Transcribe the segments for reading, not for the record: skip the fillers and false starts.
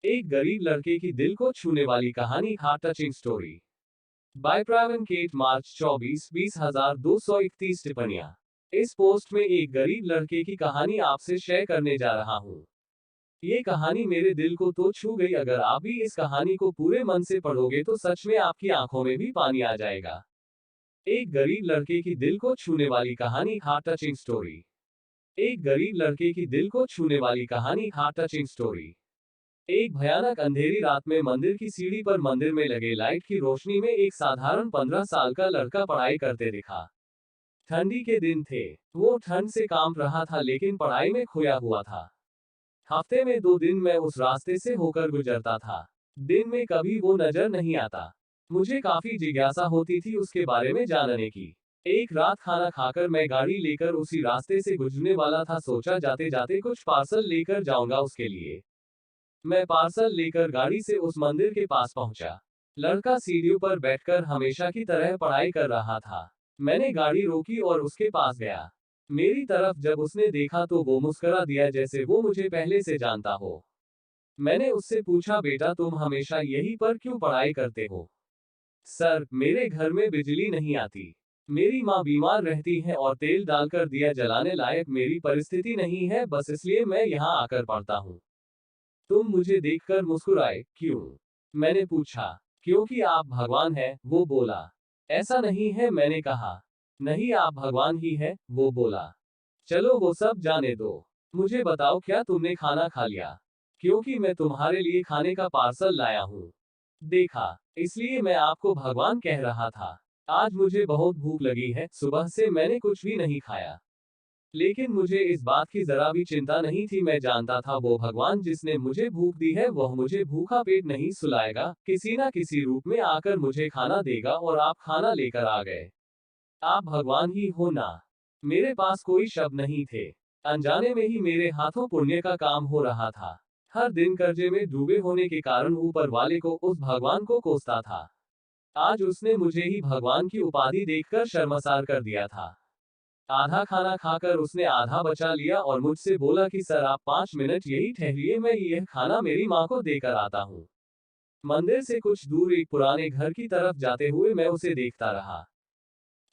एक गरीब लड़के की दिल को छूने वाली कहानी, हार्ट टचिंग स्टोरी बाय प्रावन केट, मार्च 24, 20,231 टिप्पणियां। इस पोस्ट में एक गरीब लड़के की कहानी आपसे शेयर करने जा रहा हूं। ये कहानी मेरे दिल को तो छू गई। अगर आप भी इस कहानी को पूरे मन से पढ़ोगे तो सच में आपकी आंखों में भी पानी आ जाएगा। एक गरीब लड़के की दिल को छूने वाली कहानी, हार्ट टचिंग स्टोरी। एक गरीब लड़के की दिल को छूने वाली कहानी, हार्ट टचिंग स्टोरी। एक भयानक अंधेरी रात में मंदिर की सीढ़ी पर मंदिर में लगे लाइट की रोशनी में एक साधारण 15 साल का लड़का पढ़ाई करते दिखा। ठंडी के दिन थे। वो ठंड से कांप रहा था लेकिन पढ़ाई में खोया हुआ था। हफ्ते में 2 दिन मैं उस रास्ते से होकर गुजरता था। दिन में कभी वो नजर नहीं आता। मुझे काफी जिज्ञासा होती थी उसके बारे में जानने की। एक रात खाना खाकर मैं गाड़ी लेकर उसी रास्ते से गुजरने वाला था। सोचा जाते जाते कुछ पार्सल लेकर जाऊंगा उसके लिए। मैं पार्सल लेकर गाड़ी से उस मंदिर के पास पहुंचा। लड़का सीढ़ियों पर बैठकर हमेशा की तरह पढ़ाई कर रहा था। मैंने गाड़ी रोकी और उसके पास गया। मेरी तरफ जब उसने देखा तो वो मुस्कुरा दिया जैसे वो मुझे पहले से जानता हो। मैंने उससे पूछा, बेटा तुम हमेशा यहीं पर क्यों पढ़ाई करते हो? सर, मेरे घर में बिजली नहीं आती। मेरी माँ बीमार रहती है और तेल डालकर दिया जलाने लायक मेरी परिस्थिति नहीं है, बस इसलिए मैं यहाँ आकर पढ़ता हूँ। तुम मुझे देखकर मुस्कुराए, क्यों? मैंने पूछा। क्योंकि आप भगवान हैं, वो बोला। ऐसा नहीं है, मैंने कहा। नहीं, आप भगवान ही है, वो बोला। चलो वो सब जाने दो। मुझे बताओ, क्या तुमने खाना खा लिया? क्योंकि मैं तुम्हारे लिए खाने का पार्सल लाया हूँ। देखा, इसलिए मैं आपको भगवान कह रहा था। आज मुझे बहुत भूख लगी है, सुबह से मैंने कुछ भी नहीं खाया। लेकिन मुझे इस बात की जरा भी चिंता नहीं थी। मैं जानता था वो भगवान जिसने मुझे भूख दी है वह मुझे भूखा पेट नहीं सुलाएगा, किसी ना किसी रूप में आकर मुझे खाना देगा। और आप खाना लेकर आ गए। आप भगवान ही हो ना? मेरे पास कोई शब्द नहीं थे। अनजाने में ही मेरे हाथों पुण्य का काम हो रहा था। हर दिन कर्जे में डूबे होने के कारण ऊपर वाले को, उस भगवान को कोसता था। आज उसने मुझे ही भगवान की उपाधि देखकर शर्मसार कर दिया था। आधा खाना खाकर उसने आधा बचा लिया और मुझसे बोला कि सर आप 5 मिनट यही ठहरिए, मैं यह खाना मेरी माँ को देकर आता हूँ। मंदिर से कुछ दूर एक पुराने घर की तरफ जाते हुए मैं उसे देखता रहा।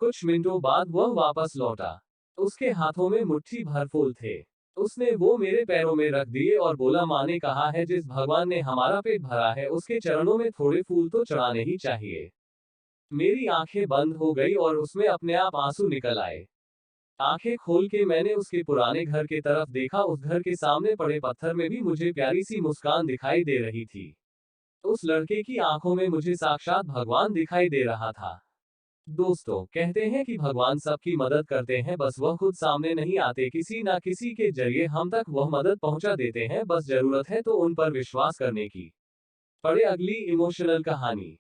कुछ मिनटों बाद वह वापस लौटा। उसके हाथों में मुट्ठी भर फूल थे। उसने वो मेरे पैरों में रख दिए और बोला, माँ ने कहा है जिस भगवान ने हमारा पेट भरा है उसके चरणों में थोड़े फूल तो चढ़ाने ही चाहिए। मेरी आंखें बंद हो गई और उसमें अपने आप आंसू निकल आए। आंखें खोल के मैंने उसके पुराने घर के तरफ देखा। उस घर के सामने पड़े पत्थर में भी मुझे प्यारी सी मुस्कान दिखाई दे रही थी। उस लड़के की आंखों में मुझे साक्षात भगवान दिखाई दे रहा था। दोस्तों, कहते हैं कि भगवान सबकी मदद करते हैं, बस वह खुद सामने नहीं आते, किसी ना किसी के जरिए हम तक वह मदद पहुंचा देते हैं। बस जरूरत है तो उन पर विश्वास करने की। पढ़े अगली इमोशनल कहानी।